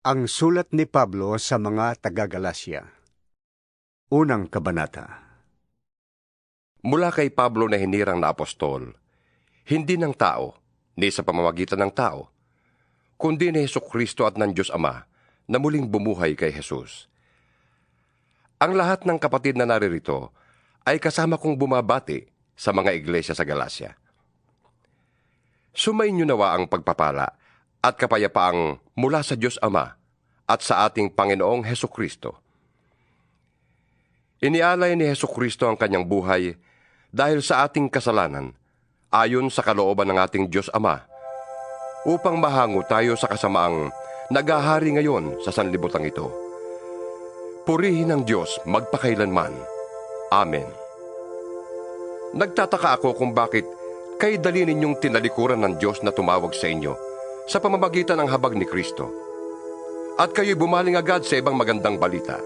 Ang sulat ni Pablo sa mga taga-Galasya. Unang kabanata. Mula kay Pablo na hinirang na apostol, hindi ng tao, ni sa pamamagitan ng tao, kundi ni Hesukristo at ng Diyos Ama na muling bumuhay kay Jesus. Ang lahat ng kapatid na naririto ay kasama kong bumabati sa mga iglesia sa Galasya. Sumainyo nawa ang pagpapala at kapayapaang mula sa Diyos Ama at sa ating Panginoong Hesukristo. Inialay ni Hesukristo ang kanyang buhay dahil sa ating kasalanan, ayon sa kalooban ng ating Diyos Ama, upang mahango tayo sa kasamaang naghahari ngayon sa sanlibutan ito. Purihin ang Diyos magpakailanman. Amen. Nagtataka ako kung bakit kay dali ninyong tinalikuran ng Diyos na tumawag sa inyo sa pamamagitan ng habag ni Kristo, at kayo'y bumaling agad sa ibang magandang balita.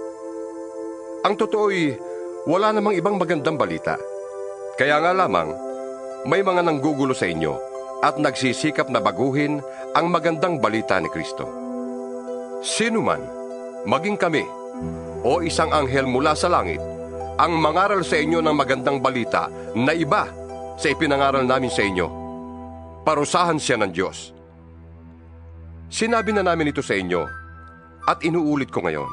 Ang totoo'y wala namang ibang magandang balita. Kaya nga lamang, may mga nanggugulo sa inyo at nagsisikap na baguhin ang magandang balita ni Kristo. Sino man, maging kami, o isang anghel mula sa langit, ang mangaral sa inyo ng magandang balita na iba sa ipinangaral namin sa inyo, parusahan siya ng Diyos. Sinabi na namin ito sa inyo at inuulit ko ngayon.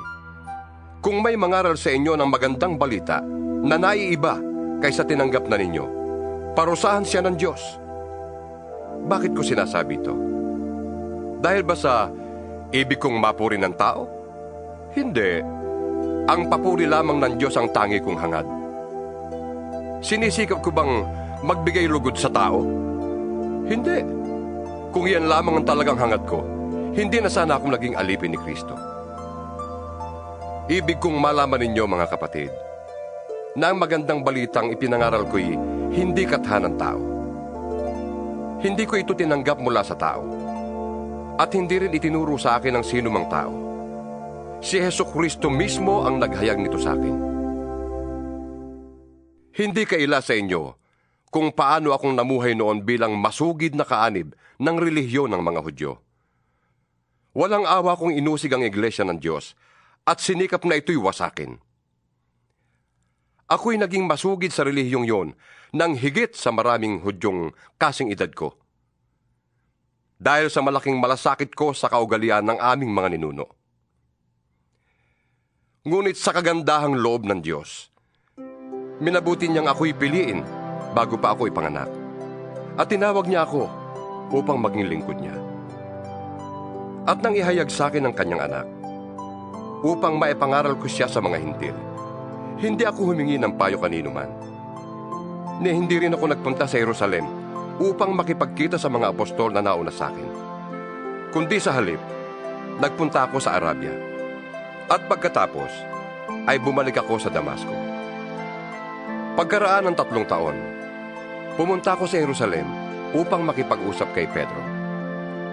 Kung may mangaral sa inyo ng magandang balita na naiiba kaysa tinanggap na ninyo, parusahan siya ng Diyos. Bakit ko sinasabi ito? Dahil ba sa ibig kong mapuri ng tao? Hindi. Ang papuri lamang ng Diyos ang tangi kong hangad. Sinisikap ko bang magbigay lugod sa tao? Hindi. Kung yan lamang ang talagang hangad ko, hindi na sana akong naging alipin ni Kristo. Ibig kong malaman ninyo, mga kapatid, na ang magandang balitang ipinangaral ko'y hindi katha ng tao. Hindi ko ito tinanggap mula sa tao, at hindi rin itinuro sa akin ng sino mang tao. Si Hesukristo mismo ang naghayag nito sa akin. Hindi kaila sa inyo kung paano akong namuhay noon bilang masugid na kaanib ng relihiyon ng mga Hudyo. Walang awa kong inusig ang iglesia ng Diyos at sinikap na ito'y wasakin. Ako'y naging masugid sa relihiyong yon nang higit sa maraming Hudyong kasing edad ko, dahil sa malaking malasakit ko sa kaugalian ng aming mga ninuno. Ngunit sa kagandahang loob ng Diyos, minabuti niyang ako'y piliin bago pa ako'y panganak, at tinawag niya ako upang maging lingkod niya. At nang ihayag sa akin ang kanyang anak, upang maipangaral ko siya sa mga hintil, hindi ako humingi ng payo kanino man. Hindi rin ako nagpunta sa Jerusalem upang makipagkita sa mga apostol na nauna sa akin. Kundi sa halip, nagpunta ako sa Arabia. At pagkatapos, ay bumalik ako sa Damasco. Pagkaraan ng 3 taon, pumunta ako sa Jerusalem upang makipag-usap kay Pedro.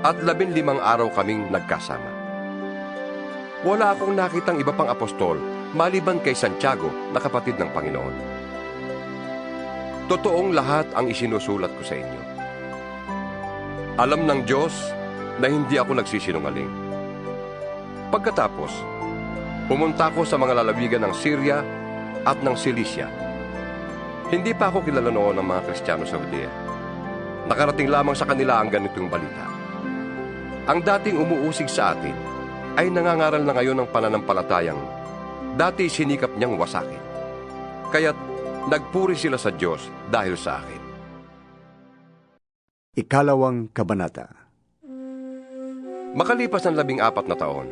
At 15 araw kaming nagkasama. Wala akong nakitang iba pang apostol maliban kay Santiago na kapatid ng Panginoon. Totoong lahat ang isinusulat ko sa inyo. Alam ng Diyos na hindi ako nagsisinungaling. Pagkatapos, pumunta ako sa mga lalawigan ng Syria at ng Cilicia. Hindi pa ako kilala noon ng mga Kristiyano sa Judea. Nakarating lamang sa kanila ang ganitong balita. Ang dating umuusig sa atin ay nangangaral na ngayon ng pananampalatayang dati sinikap niyang wasakin. Kaya't nagpuri sila sa Diyos dahil sa akin. Ikalawang kabanata. Makalipas ng 14 na taon,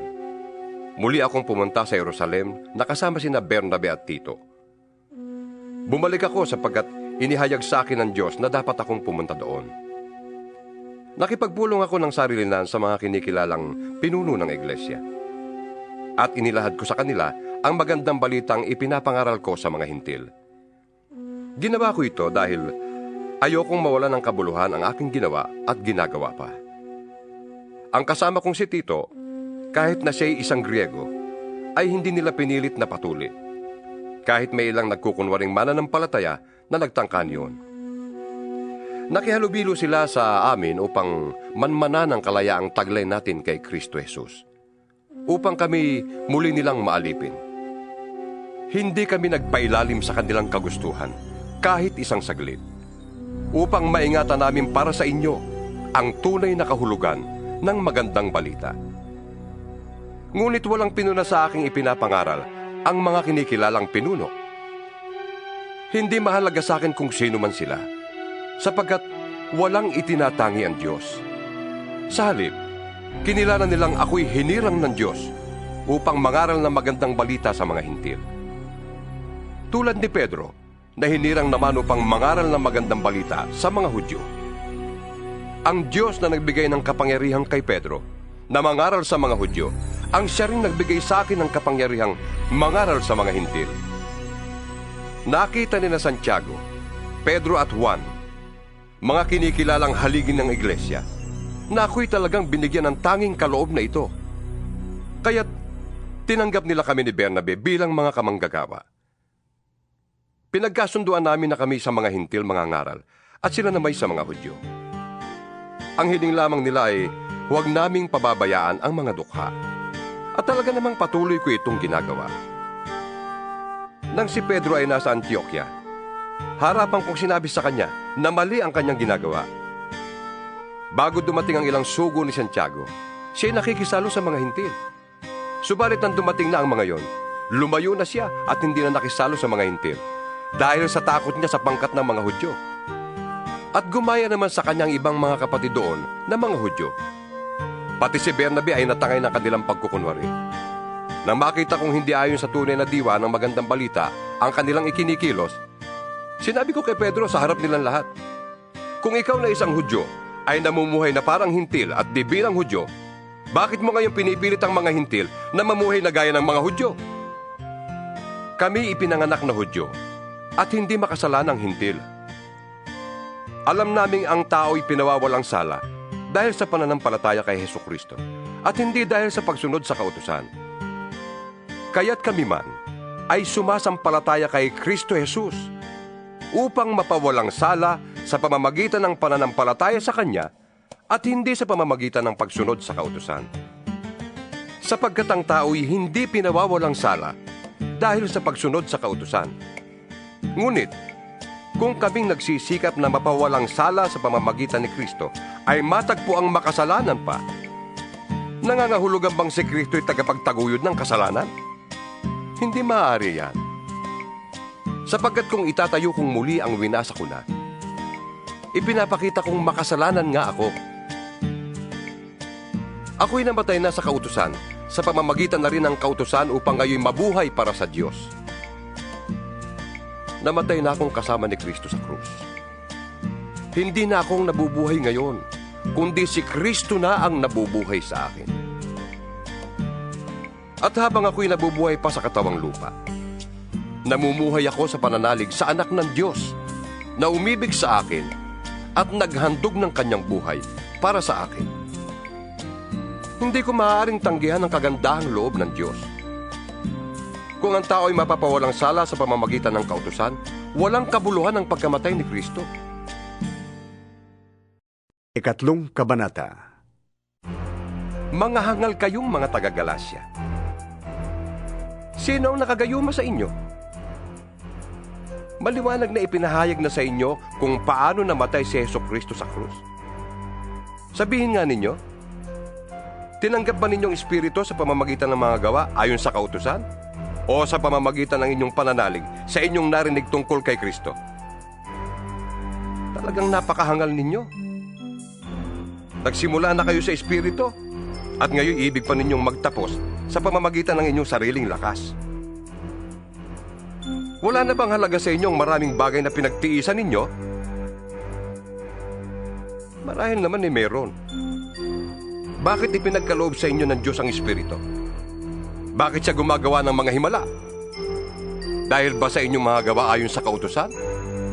muli akong pumunta sa Jerusalem na kasama sina Bernabe at Tito. Bumalik ako sapagkat inihayag sa akin ng Diyos na dapat akong pumunta doon. Nakipagpulong ako ng sarilinan sa mga kinikilalang pinuno ng iglesia. At inilahad ko sa kanila ang magandang balitang ipinapangaral ko sa mga hintil. Ginawa ko ito dahil ayokong mawalan ng kabuluhan ang aking ginawa at ginagawa pa. Ang kasama kong si Tito, kahit na siya'y isang Griego, ay hindi nila pinilit na patuli. Kahit may ilang nagkukunwaring mananampalataya na nagtangka niyon. Nakihalubilo sila sa amin upang manmana ng kalayaang taglay natin kay Kristo Jesus. upang kami muli nilang maalipin. Hindi kami nagpailalim sa kanilang kagustuhan kahit isang saglit, upang maingatan namin para sa inyo ang tunay na kahulugan ng magandang balita. Ngunit walang pinuna sa aking ipinapangaral ang mga kinikilalang pinuno. Hindi mahalaga sa akin kung sino man sila, sapagkat walang itinatangi ang Diyos. Sa halip, kinilala nilang ako'y hinirang ng Diyos upang mangaral ng magandang balita sa mga hintil. Tulad ni Pedro, na hinirang naman upang mangaral ng magandang balita sa mga Hudyo. Ang Diyos na nagbigay ng kapangyarihan kay Pedro na mangaral sa mga Hudyo, ang siya rin nagbigay sa akin ng kapangyarihang mangaral sa mga hintil. Nakita ni na Santiago, Pedro at Juan, mga kinikilalang haligi ng iglesia, na ako'y talagang binigyan ng tanging kaloob na ito. Kaya't tinanggap nila kami ni Bernabe bilang mga kamanggagawa. Pinagkasunduan namin na kami sa mga hintil mangangaral at sila namay sa mga Hudyo. Ang hiling lamang nila ay huwag naming pababayaan ang mga dukha. At talaga namang patuloy ko itong ginagawa. Nang si Pedro ay nasa Antioquia, harapan kong sinabi sa kanya na mali ang kanyang ginagawa. Bago dumating ang ilang sugo ni Santiago, siya ay nakikisalo sa mga hintil. Subalit nang dumating na ang mga yon, lumayo na siya at hindi na nakisalo sa mga hintil dahil sa takot niya sa pangkat ng mga Hudyo. At gumaya naman sa kanyang ibang mga kapatid doon na mga Hudyo. Pati si Bernabe ay natangay ng kanilang pagkukunwari. Nang makita kong hindi ayon sa tunay na diwa ng magandang balita ang kanilang ikinikilos, sinabi ko kay Pedro sa harap nilang lahat, kung ikaw na isang Hudyo ay namumuhay na parang hintil at di bilang Hudyo, bakit mo ngayon pinipilit ang mga hintil na mamuhay na gaya ng mga Hudyo? Kami ipinanganak na Hudyo at hindi makasalanang hintil. Alam naming ang tao'y pinawawalang sala dahil sa pananampalataya kay Hesukristo at hindi dahil sa pagsunod sa kautusan. Kaya't kami man ay sumasampalataya kay Kristo Jesus upang mapawalang sala sa pamamagitan ng pananampalataya sa Kanya at hindi sa pamamagitan ng pagsunod sa kautusan. Sapagkat ang tao'y hindi pinawawalang sala dahil sa pagsunod sa kautusan. Ngunit, kung kaming nagsisikap na mapawalang sala sa pamamagitan ni Kristo ay matagpo ang makasalanan pa, nangangahulugan bang si Kristo'y tagapagtaguyod ng kasalanan? Hindi maaari yan. Sapagkat kung itatayo kong muli ang winasa ko na, ipinapakita kong makasalanan nga ako. Ako'y namatay na sa kautusan, sa pamamagitan na rin ng kautusan upang ngayon mabuhay para sa Diyos. Namatay na akong kasama ni Kristo sa krus. Hindi na akong nabubuhay ngayon, kundi si Kristo na ang nabubuhay sa akin. At habang ako'y nabubuhay pa sa katawang lupa, namumuhay ako sa pananalig sa anak ng Diyos na umibig sa akin at naghandog ng kanyang buhay para sa akin. Hindi ko maaaring tanggihan ang kagandahang loob ng Diyos. Kung ang tao ay mapapawalang sala sa pamamagitan ng kautusan, walang kabuluhan ang pagkamatay ni Kristo. Ikatlong kabanata. Mga hangal kayong mga taga-Galasya. Sino ang nakagayuma sa inyo? Maliwanag na ipinahayag na sa inyo kung paano namatay si Hesukristo sa krus. Sabihin nga ninyo, tinanggap ba ninyong espiritu sa pamamagitan ng mga gawa ayon sa kautusan? O sa pamamagitan ng inyong pananalig sa inyong narinig tungkol kay Kristo? Talagang napakahangal ninyo. Nagsimula na kayo sa espiritu at ngayon ibig pa ninyong magtapos sa pamamagitan ng inyong sariling lakas. Wala na bang halaga sa inyong maraming bagay na pinagtiisan ninyo? Marahil naman meron. Bakit ipinagkaloob sa inyo ng Diyos ang Espiritu? Bakit siya gumagawa ng mga himala? Dahil ba sa inyong mga gawa ayon sa kautusan?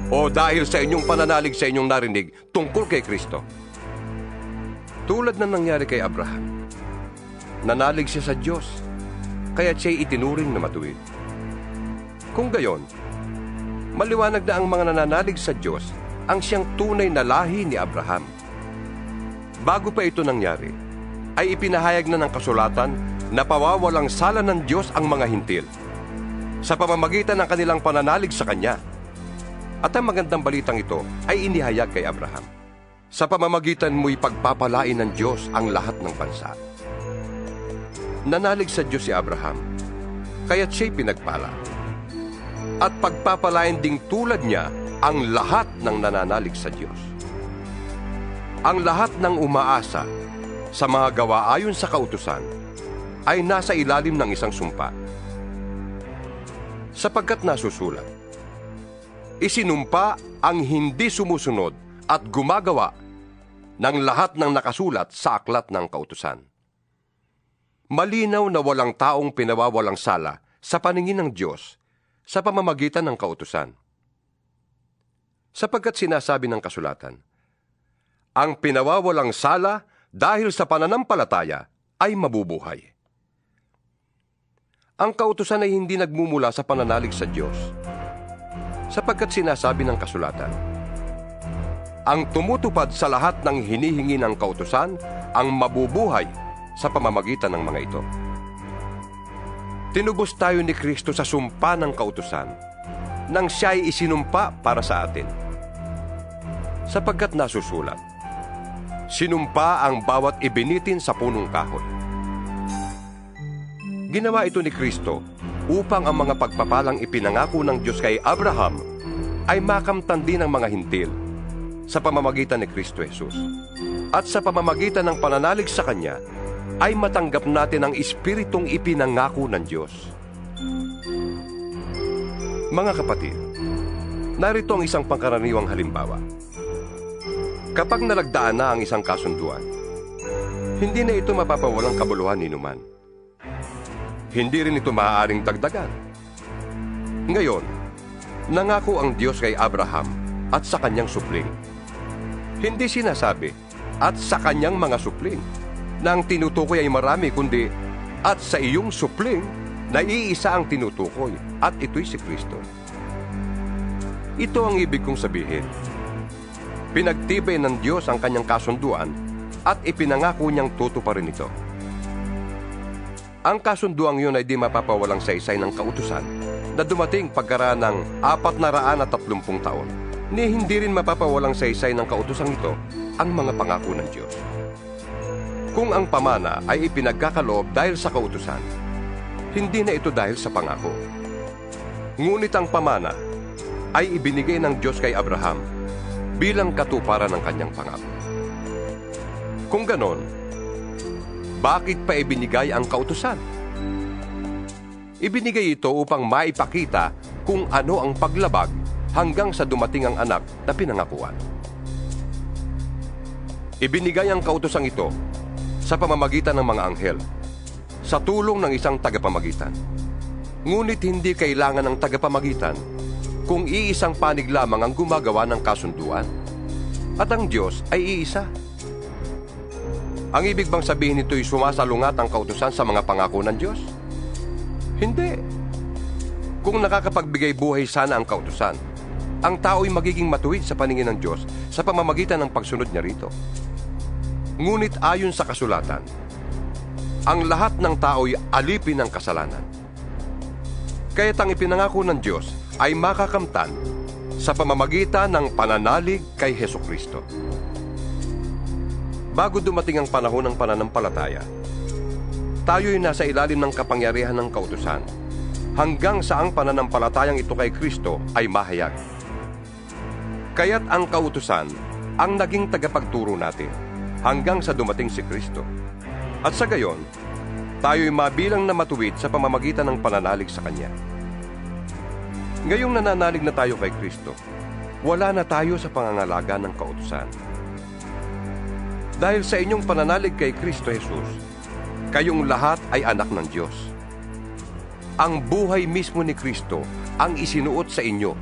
O dahil sa inyong pananalig sa inyong narinig tungkol kay Kristo? Tulad na nangyari kay Abraham, nanalig siya sa Diyos, kaya siya'y itinuring na matuwid. Kung gayon, maliwanag na ang mga nananalig sa Diyos ang siyang tunay na lahi ni Abraham. Bago pa ito nangyari, ay ipinahayag na ng kasulatan napawawalang sala ng Diyos ang mga hintil sa pamamagitan ng kanilang pananalig sa Kanya. At ang magandang balitang ito ay inihayag kay Abraham. Sa pamamagitan mo'y pagpapalain ng Diyos ang lahat ng bansa. Nanalig sa Diyos si Abraham, kaya't siya'y pinagpala. At pagpapalain ding tulad niya ang lahat ng nananalig sa Diyos. Ang lahat ng umaasa sa mga gawa ayon sa kautusan ay nasa ilalim ng isang sumpa. Sapagkat nasusulat, isinumpa ang hindi sumusunod at gumagawa ng lahat ng nakasulat sa aklat ng kautusan. Malinaw na walang taong pinawawalang sala sa paningin ng Diyos sa pamamagitan ng kautusan. Sapagkat sinasabi ng kasulatan, ang pinawawalang sala dahil sa pananampalataya ay mabubuhay. Ang kautusan ay hindi nagmumula sa pananalig sa Diyos, sapagkat sinasabi ng kasulatan, ang tumutupad sa lahat ng hinihingi ng kautusan ang mabubuhay sa pamamagitan ng mga ito. Tinubos tayo ni Kristo sa sumpa ng kautusan nang siya ay isinumpa para sa atin. Sapagkat nasusulat, sinumpa ang bawat ibinitin sa punong kahoy. Ginawa ito ni Kristo upang ang mga pagpapalang ipinangako ng Diyos kay Abraham ay makamtan din ng mga hintil sa pamamagitan ni Kristo Jesus. At sa pamamagitan ng pananalig sa Kanya, ay matanggap natin ang Espiritong ipinangako ng Diyos. Mga kapatid, narito ang isang pangkaraniwang halimbawa. Kapag nalagdaan na ang isang kasunduan, hindi na ito mapapawalang kabuluhan ni numan. Hindi rin ito maaaring dagdagan. Ngayon, nangako ang Diyos kay Abraham at sa kanyang supling. Hindi sinasabi, at sa kanyang mga supling, na ang tinutukoy ay marami, kundi, at sa iyong supling, na iisa ang tinutukoy, at ito'y si Kristo. Ito ang ibig kong sabihin. Pinagtibay ng Diyos ang kanyang kasunduan, at ipinangako niyang tutuparin ito. Ang kasunduang yun ay di mapapawalang saysay ng kautusan na dumating pagkaraan ng 430 taon, ni hindi rin mapapawalang saysay ng kautosang ito ang mga pangako ng Diyos. Kung ang pamana ay ipinagkakaloob dahil sa kautusan, hindi na ito dahil sa pangako. Ngunit ang pamana ay ibinigay ng Diyos kay Abraham bilang katuparan ng kanyang pangako. Kung ganon, bakit pa ibinigay ang kautusan? Ibinigay ito upang maipakita kung ano ang paglabag hanggang sa dumating ang anak na pinangakuan. Ibinigay ang kautusang ito sa pamamagitan ng mga anghel, sa tulong ng isang tagapamagitan. Ngunit hindi kailangan ng tagapamagitan kung iisang panig lamang ang gumagawa ng kasunduan. At ang Diyos ay iisa. Ang ibig bang sabihin nito'y sumasalungat ang kautusan sa mga pangako ng Diyos? Hindi. Kung nakakapagbigay buhay sana ang kautusan, ang tao'y magiging matuwid sa paningin ng Diyos sa pamamagitan ng pagsunod niya rito. Ngunit ayon sa kasulatan, ang lahat ng tao'y alipin ng kasalanan. Kaya't ang ipinangako ng Diyos ay makakamtan sa pamamagitan ng pananalig kay Hesukristo. Bago dumating ang panahon ng pananampalataya, tayo'y nasa ilalim ng kapangyarihan ng kautusan hanggang sa ang pananampalatayang ito kay Kristo ay mahayag. Kaya't ang kautusan ang naging tagapagturo natin hanggang sa dumating si Kristo. At sa gayon, tayo'y mabilang na matuwid sa pamamagitan ng pananalig sa Kanya. Ngayong nananalig na tayo kay Kristo, wala na tayo sa pangangalaga ng kautusan. Dahil sa inyong pananalig kay Kristo Jesus, kayong lahat ay anak ng Diyos. Ang buhay mismo ni Kristo ang isinuot sa inyo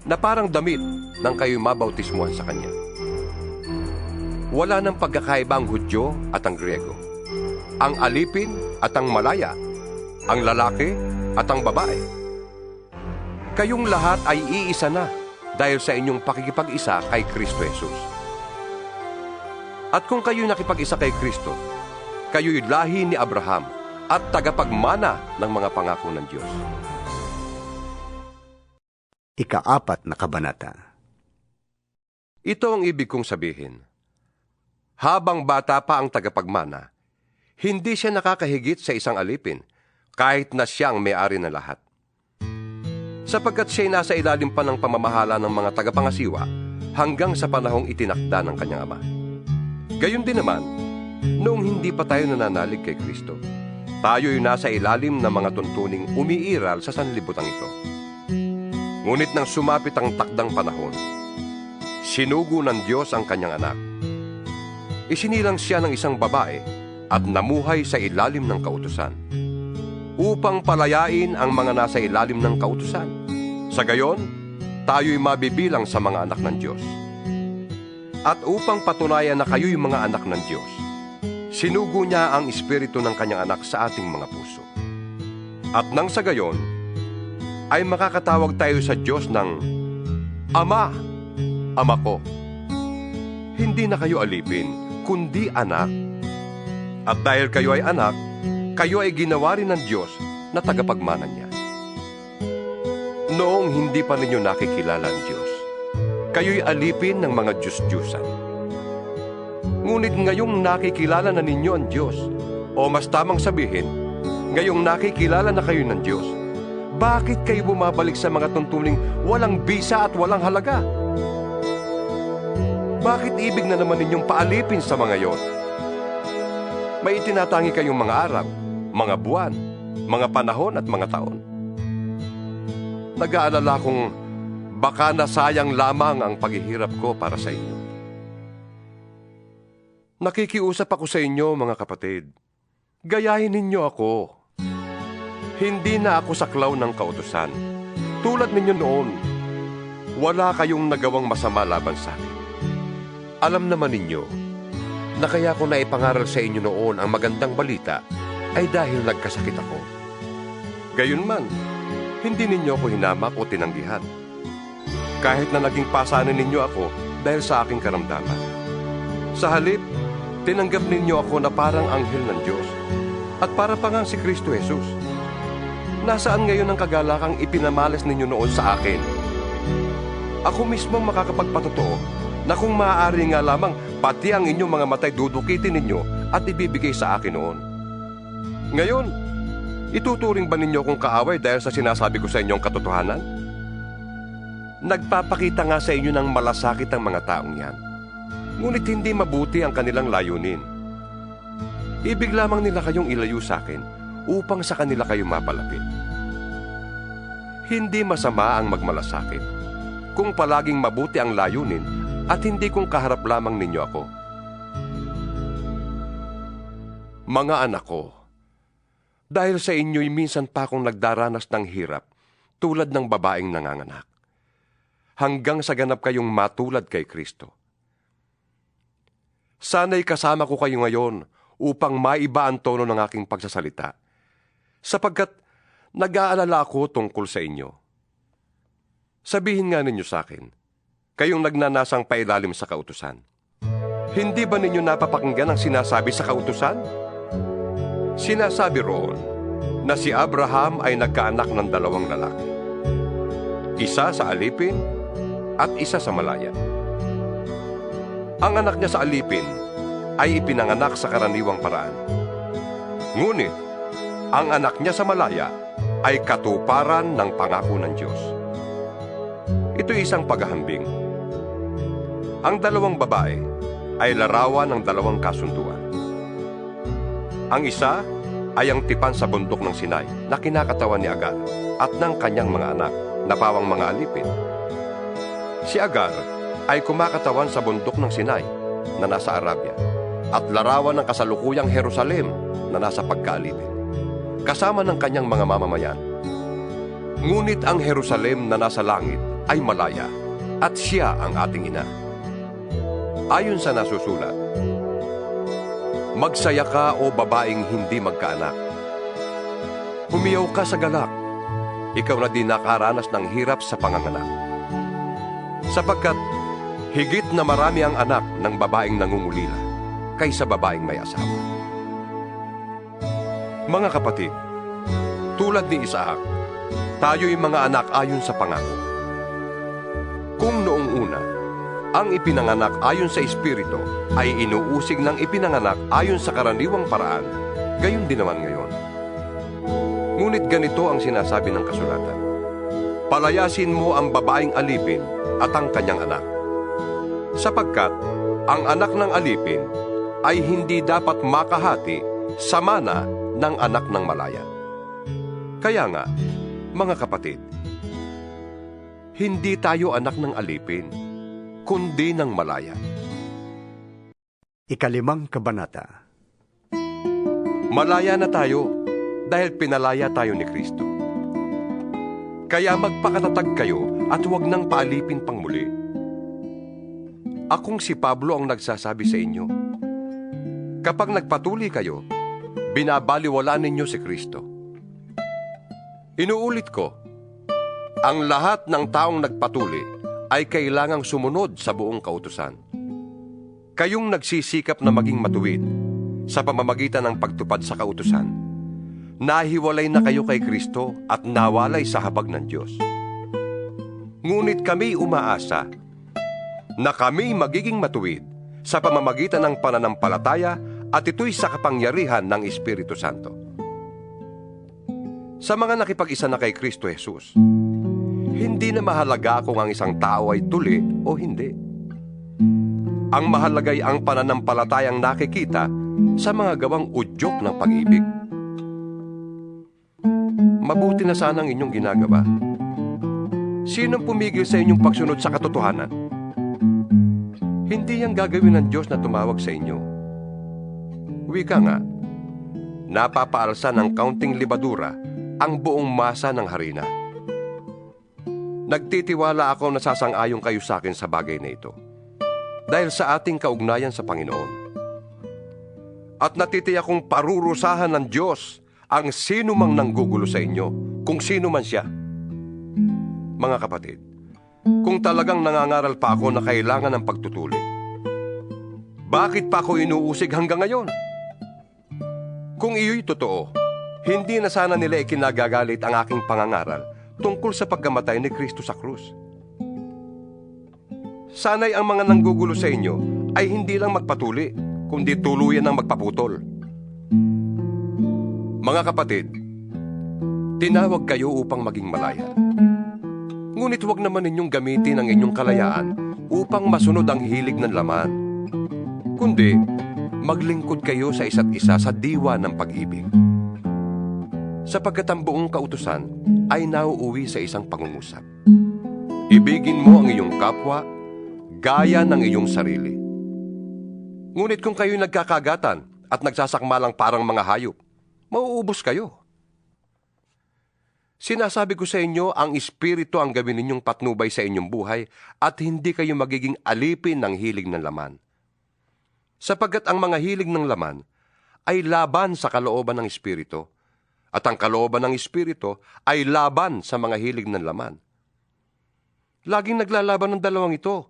na parang damit nang kayo'y mabautismuhan sa Kanya. Wala nang pagkakaiba ang Hudyo at ang Griego, ang alipin at ang malaya, ang lalaki at ang babae. Kayong lahat ay iisa na dahil sa inyong pakikipag-isa kay Kristo Jesus. At kung kayo'y nakipag-isa kay Kristo, kayo'y lahi ni Abraham at tagapagmana ng mga pangako ng Diyos. Ika-4 na kabanata. Ito ang ibig kong sabihin. Habang bata pa ang tagapagmana, hindi siya nakakahigit sa isang alipin, kahit na siya ang may-ari ng lahat. Sapagkat siya'y nasa ilalim pa ng pamamahala ng mga tagapangasiwa hanggang sa panahong itinakda ng kanyang ama. Gayon din naman, noong hindi pa tayo nananalig kay Kristo, tayo'y nasa ilalim ng mga tuntuning umiiral sa sanlibutan ito. Ngunit nang sumapit ang takdang panahon, sinugo ng Diyos ang kanyang anak. Isinilang siya ng isang babae at namuhay sa ilalim ng kautusan, upang palayain ang mga nasa ilalim ng kautusan. Sa gayon, tayo'y mabibilang sa mga anak ng Diyos. At upang patunayan na kayo'y mga anak ng Diyos, sinugo niya ang espiritu ng kanyang anak sa ating mga puso. At nang sa gayon, ay makakatawag tayo sa Diyos ng Ama, Ama ko. Hindi na kayo alipin, kundi anak. At dahil kayo ay anak, kayo ay ginawa rin ng Diyos na tagapagmana niya. Noong hindi pa ninyo nakikilala ang Diyos, kayo'y alipin ng mga Diyos-Diyusan. Ngunit ngayong nakikilala na ninyo ang Diyos, o mas tamang sabihin, ngayong nakikilala na kayo ng Diyos, bakit kayo bumabalik sa mga tuntuning walang bisa at walang halaga? Bakit ibig na naman ninyong paalipin sa mga yon? May itinatangi kayong mga araw, mga buwan, mga panahon at mga taon. Nag-aalala kong baka nasayang lamang ang paghihirap ko para sa inyo. Nakikiusap ako sa inyo, mga kapatid. Gayahin ninyo ako. Hindi na ako saklaw ng kautusan. Tulad ninyo noon, wala kayong nagawang masama laban sa akin. Alam naman ninyo na kaya ko naipangaral sa inyo noon ang magandang balita ay dahil nagkasakit ako. Gayunman, hindi ninyo ako hinamak o tinanggihan. Kahit na naging pasanin ninyo ako dahil sa aking karamdaman. Sa halip, tinanggap ninyo ako na parang anghel ng Diyos at para pa ngang si Kristo Jesus. Nasaan ngayon ang kagalakang ipinamalas ninyo noon sa akin? Ako mismo makakapagpatotoo na kung maaari nga lamang pati ang inyong mga matay dudukitin ninyo at ibibigay sa akin noon. Ngayon, ituturing ba ninyo kong kaaway dahil sa sinasabi ko sa inyong katotohanan? Nagpapakita nga sa inyo ng malasakit ang mga taong yan. Ngunit hindi mabuti ang kanilang layunin. Ibig lamang nila kayong ilayo sa akin upang sa kanila kayo mapalapit. Hindi masama ang magmalasakit kung palaging mabuti ang layunin at hindi kung kaharap lamang ninyo ako. Mga anak ko, dahil sa inyo'y minsan pa akong nagdaranas ng hirap tulad ng babaeng nanganganak, hanggang sa ganap kayong matulad kay Kristo. Sana'y kasama ko kayo ngayon upang maiba ang tono ng aking pagsasalita, sapagkat nag-aalala ako tungkol sa inyo. Sabihin nga ninyo sa akin, kayong nagnanasang pailalim sa kautusan. Hindi ba ninyo napapakinggan ang sinasabi sa kautusan? Sinasabi roon na si Abraham ay nagkaanak ng 2 lalaki. Isa sa alipin at isa sa malaya. Ang anak niya sa alipin ay ipinanganak sa karaniwang paraan. Ngunit, ang anak niya sa malaya ay katuparan ng pangako ng Diyos. Ito'y isang paghahambing. Ang 2 babae ay larawan ng 2 kasunduan. Ang isa ay ang tipan sa bundok ng Sinai na kinakatawan ni Agar at ng kanyang mga anak na pawang mga alipin. Si Agar ay kumakatawan sa bundok ng Sinai na nasa Arabia at larawan ng kasalukuyang Jerusalem na nasa pagkaalipin, kasama ng kanyang mga mamamayan. Ngunit ang Jerusalem na nasa langit ay malaya at siya ang ating ina. Ayon sa nasusulat, magsaya ka o babaeng hindi magkaanak. Humiyaw ka sa galak, ikaw na din nakaranas ng hirap sa panganganak. Sapagkat higit na marami ang anak ng babaeng nangungulila kaysa babaeng may asawa. Mga kapatid, tulad ni Isaac, tayo'y mga anak ayon sa pangako. Kung noong una, ang ipinanganak ayon sa Espiritu ay inuusig ng ipinanganak ayon sa karaniwang paraan, gayon din naman ngayon. Ngunit ganito ang sinasabi ng kasulatan: palayasin mo ang babaeng alipin at ang kanyang anak, sapagkat ang anak ng alipin ay hindi dapat makahati sa mana ng anak ng malaya. Kaya nga, mga kapatid, hindi tayo anak ng alipin, kundi ng malaya. 5 Kabanata. Malaya na tayo dahil pinalaya tayo ni Kristo. Kaya magpakatatag kayo at huwag nang paalipin pang muli. Akong si Pablo ang nagsasabi sa inyo. Kapag nagpatuloy kayo, binabaliwala ninyo si Kristo. Inuulit ko, ang lahat ng taong nagpatuli ay kailangang sumunod sa buong kautusan. Kayong nagsisikap na maging matuwid sa pamamagitan ng pagtupad sa kautusan, nahiwalay na kayo kay Kristo at nawalay sa habag ng Diyos. Ngunit kami umaasa na kami magiging matuwid sa pamamagitan ng pananampalataya at ito'y sa kapangyarihan ng Espiritu Santo. Sa mga nakipag-isa na kay Kristo Jesus, hindi na mahalaga kung ang isang tao ay tuli o hindi. Ang mahalaga ay ang pananampalatayang nakikita sa mga gawang udyok ng pag-ibig. Mabuti na sana ang inyong ginagawa. Sinong pumigil sa inyong pagsunod sa katotohanan? Hindi yang gagawin ng Diyos na tumawag sa inyo. Wika nga, napapaalsa ng kaunting libadura ang buong masa ng harina. Nagtitiwala ako na sasang-ayon kayo sa akin sa bagay na ito, dahil sa ating kaugnayan sa Panginoon. At natitiyak kong parurusahan ng Diyos ang sino mang nanggugulo sa inyo, kung sino man siya. Mga kapatid, kung talagang nangangaral pa ako na kailangan ng pagtutuli, bakit pa ako inuusig hanggang ngayon? Kung iyo'y totoo, hindi na sana nila ikinagagalit ang aking pangangaral tungkol sa pagkamatay ni Kristo sa krus. Sana'y ang mga nanggugulo sa inyo ay hindi lang magpatuli, kundi tuluyan ng magpaputol. Mga kapatid, tinawag kayo upang maging malaya. Ngunit huwag naman ninyong gamitin ang inyong kalayaan upang masunod ang hilig ng laman, kundi maglingkod kayo sa isa't isa sa diwa ng pag-ibig. Sapagkat ang buong kautusan ay nauuwi sa isang pangungusap. Ibigin mo ang iyong kapwa gaya ng iyong sarili. Ngunit kung kayo'y nagkakagatan at nagsasakmalang parang mga hayop, mauubos kayo. Sinasabi ko sa inyo, ang Espiritu ang gawin ninyong patnubay sa inyong buhay at hindi kayo magiging alipin ng hilig ng laman. Sapagkat ang mga hilig ng laman ay laban sa kalooban ng Espiritu, at ang kalooban ng Espiritu ay laban sa mga hilig ng laman. Laging naglalaban ng dalawang ito,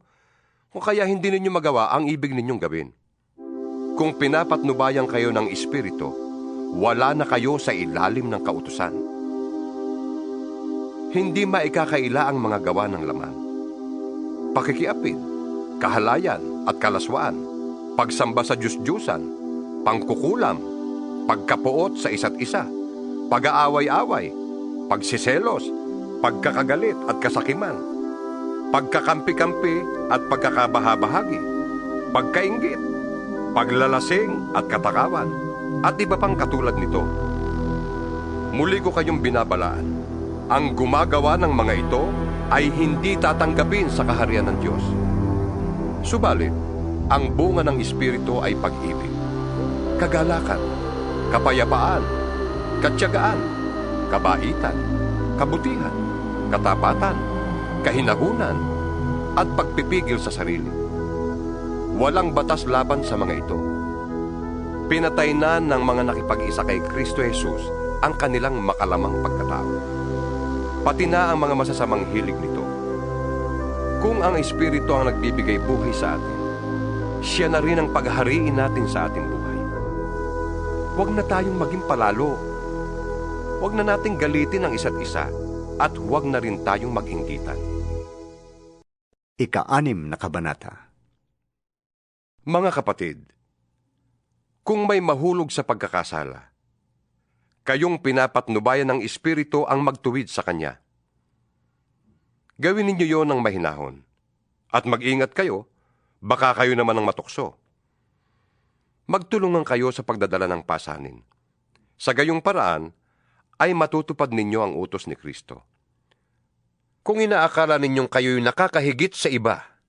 kung kaya hindi ninyo magawa ang ibig ninyong gawin. Kung pinapatnubayan kayo ng Espiritu, wala na kayo sa ilalim ng kautusan. Hindi maikakaila ang mga gawa ng laman: pakikiapid, kahalayan at kalaswaan, pagsamba sa Diyos-Diyusan, pangkukulam, pagkapuot sa isa't isa, pag-aaway-away, pagsiselos, pagkakagalit at kasakiman, pagkakampi-kampi at pagkakabahabahagi, pagkainggit, paglalasing at katakawan, at iba pang katulad nito. Muli ko kayong binabalaan, ang gumagawa ng mga ito ay hindi tatanggapin sa kaharian ng Diyos. Subalit, ang bunga ng Espiritu ay pag-ibig, kagalakan, kapayapaan, katyagaan, kabaitan, kabutihan, katapatan, kahinahunan, at pagpipigil sa sarili. Walang batas laban sa mga ito. Pinatay na ng mga nakipag-isa kay Kristo Jesus ang kanilang makalamang pagkatao, pati na ang mga masasamang hilig nito. Kung ang Espiritu ang nagbibigay buhay sa atin, siya na rin ang paghahariin natin sa ating buhay. Huwag na tayong maging palalo huwag na nating galitin ang isa't isa at huwag na rin tayong mag-inggitan. Ika-6 na kabanata. Mga kapatid, kung may mahulog sa pagkakasala, kayong pinapatnubayan ng Espiritu ang magtuwid sa Kanya. Gawin ninyo yon ng mahinahon, at mag-ingat kayo, baka kayo naman ang matukso. Magtulungan kayo sa pagdadala ng pasanin. Sa gayong paraan, ay matutupad ninyo ang utos ni Kristo. Kung inaakala ninyong kayo'y nakakahigit sa iba,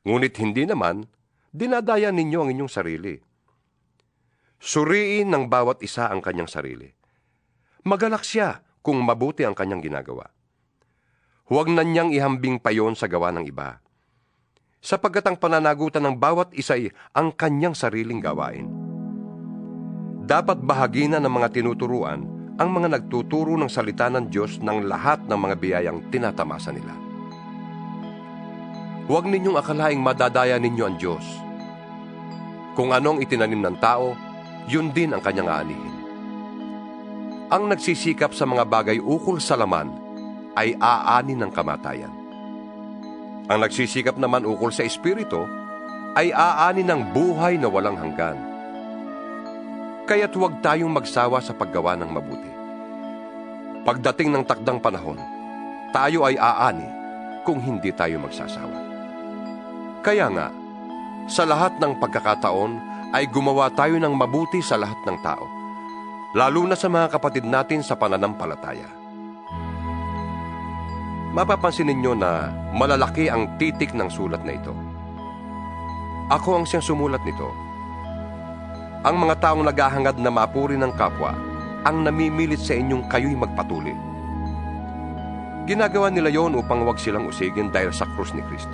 ngunit hindi naman, dinadaya ninyo ang inyong sarili. Suriin ng bawat isa ang kanyang sarili. Magalak siya kung mabuti ang kanyang ginagawa. Huwag na niyang ihambing pa yon sa gawa ng iba, sapagkat ang pananagutan ng bawat isa'y ang kanyang sariling gawain. Dapat bahagina ng mga tinuturuan ang mga nagtuturo ng salita ng Diyos ng lahat ng mga biyayang tinatamasa nila. Huwag ninyong akalaing madadaya ninyo ang Diyos. Kung anong itinanim ng tao, yun din ang kanyang aanihin. Ang nagsisikap sa mga bagay ukol sa laman ay aani ng kamatayan. Ang nagsisikap naman ukol sa Espiritu ay aani ng buhay na walang hanggan. Kaya't huwag tayong magsawa sa paggawa ng mabuti. Pagdating ng takdang panahon, tayo ay aani kung hindi tayo magsasawa. Kaya nga, sa lahat ng pagkakataon ay gumawa tayo ng mabuti sa lahat ng tao, lalo na sa mga kapatid natin sa pananampalataya. Mapapansin ninyo na malalaki ang titik ng sulat na ito. Ako ang siyang sumulat nito. Ang mga taong naghahangad na mapuri ng kapwa ang namimilit sa inyong kayo'y magpatuli. Ginagawa nila yon upang huwag silang usigin dahil sa krus ni Kristo.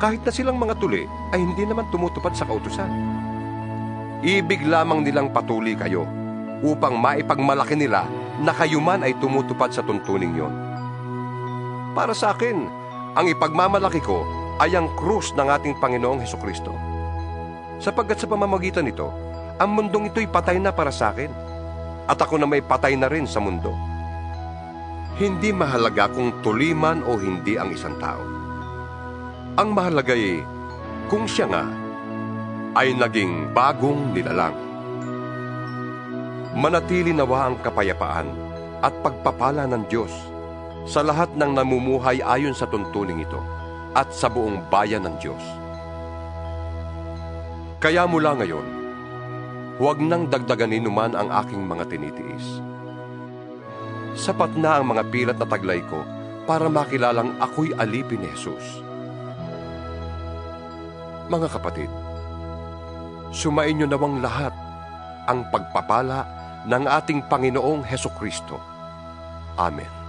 Kahit na silang mga tuli ay hindi naman tumutupad sa kautusan. Ibig lamang nilang patuli kayo upang maipagmalaki nila na kayo man ay tumutupad sa tuntuning yon. Para sa akin, ang ipagmamalaki ko ay ang krus ng ating Panginoong Hesukristo. Sapagkat sa pamamagitan nito, ang mundong ito'y patay na para sa akin, at ako na may patay na rin sa mundo. Hindi mahalaga kung tuli man o hindi ang isang tao. Ang mahalaga ay kung siya nga ay naging bagong nilalang. Manatili nawa ang kapayapaan at pagpapala ng Diyos sa lahat ng namumuhay ayon sa tuntuning ito at sa buong bayan ng Diyos. Kaya mula ngayon, huwag nang dagdaganin numan ang aking mga tinitiis. Sapat na ang mga pilat na taglay ko para makilalang ako'y alipin ni Jesus. Mga kapatid, sumain niyo nawang lahat ang pagpapala ng ating Panginoong Hesukristo. Amen.